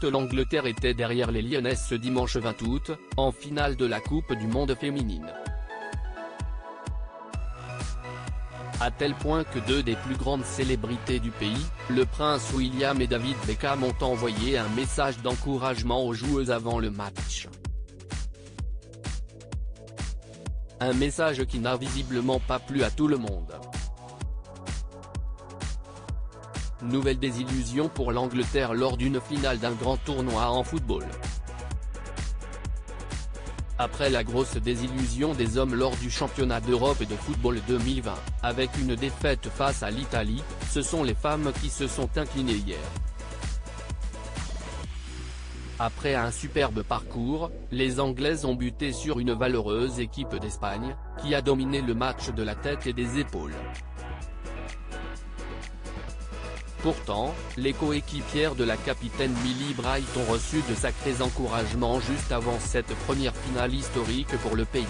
toute l'Angleterre était derrière les Lyonnaises ce dimanche 20 août, en finale de la Coupe du Monde féminine. À tel point que deux des plus grandes célébrités du pays, le prince William et David Beckham ont envoyé un message d'encouragement aux joueuses avant le match. Un message qui n'a visiblement pas plu à tout le monde. Nouvelle désillusion pour l'Angleterre lors d'une finale d'un grand tournoi en football. Après la grosse désillusion des hommes lors du championnat d'Europe de football 2020, avec une défaite face à l'Italie, ce sont les femmes qui se sont inclinées hier. Après un superbe parcours, les Anglaises ont buté sur une valeureuse équipe d'Espagne, qui a dominé le match de la tête et des épaules. Pourtant, les coéquipières de la capitaine Millie Bright ont reçu de sacrés encouragements juste avant cette première finale historique pour le pays.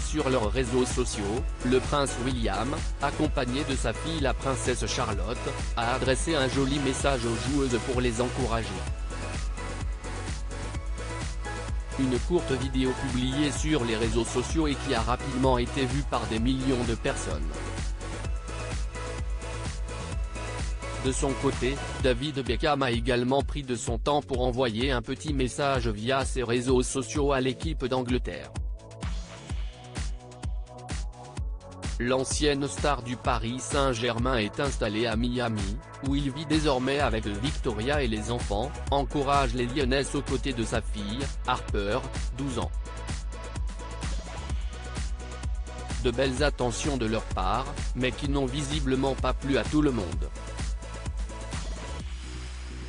Sur leurs réseaux sociaux, le prince William, accompagné de sa fille la princesse Charlotte, a adressé un joli message aux joueuses pour les encourager. Une courte vidéo publiée sur les réseaux sociaux et qui a rapidement été vue par des millions de personnes. De son côté, David Beckham a également pris de son temps pour envoyer un petit message via ses réseaux sociaux à l'équipe d'Angleterre. L'ancienne star du Paris Saint-Germain est installée à Miami, où il vit désormais avec Victoria et les enfants, encourage les Lyonnaises aux côtés de sa fille, Harper, 12 ans. De belles attentions de leur part, mais qui n'ont visiblement pas plu à tout le monde.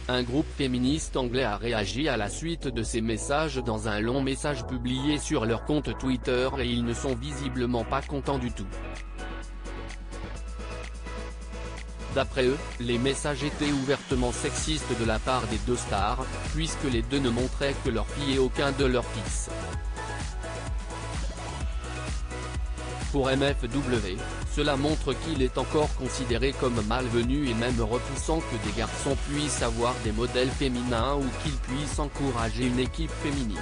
Un groupe féministe anglais a réagi à la suite de ces messages dans un long message publié sur leur compte Twitter et ils ne sont visiblement pas contents du tout. D'après eux, les messages étaient ouvertement sexistes de la part des deux stars, puisque les deux ne montraient que leur fille et aucun de leurs fils. Pour MFW, cela montre qu'il est encore considéré comme malvenu et même repoussant que des garçons puissent avoir des modèles féminins ou qu'ils puissent encourager une équipe féminine.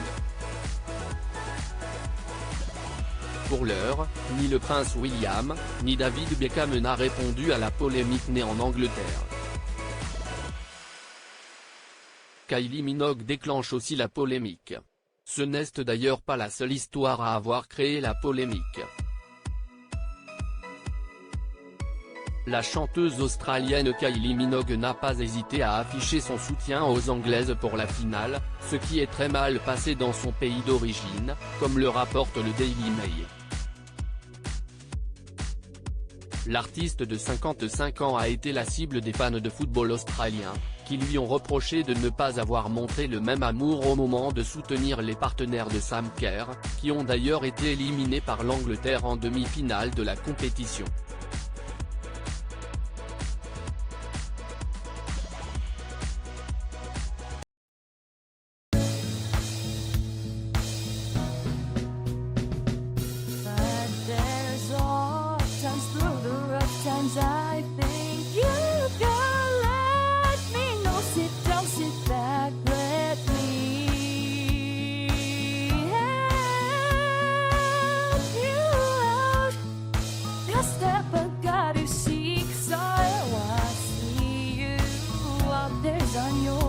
Pour l'heure, ni le prince William, ni David Beckham n'a répondu à la polémique née en Angleterre. Kylie Minogue déclenche aussi la polémique. Ce n'est d'ailleurs pas la seule histoire à avoir créé la polémique. La chanteuse australienne Kylie Minogue n'a pas hésité à afficher son soutien aux Anglaises pour la finale, ce qui est très mal passé dans son pays d'origine, comme le rapporte le Daily Mail. L'artiste de 55 ans a été la cible des fans de football australiens, qui lui ont reproché de ne pas avoir montré le même amour au moment de soutenir les partenaires de Sam Kerr, qui ont d'ailleurs été éliminés par l'Angleterre en demi-finale de la compétition. I think you can let me know. Sit down, sit back, let me help you out. The step I gotta seek, so I see you out there's on your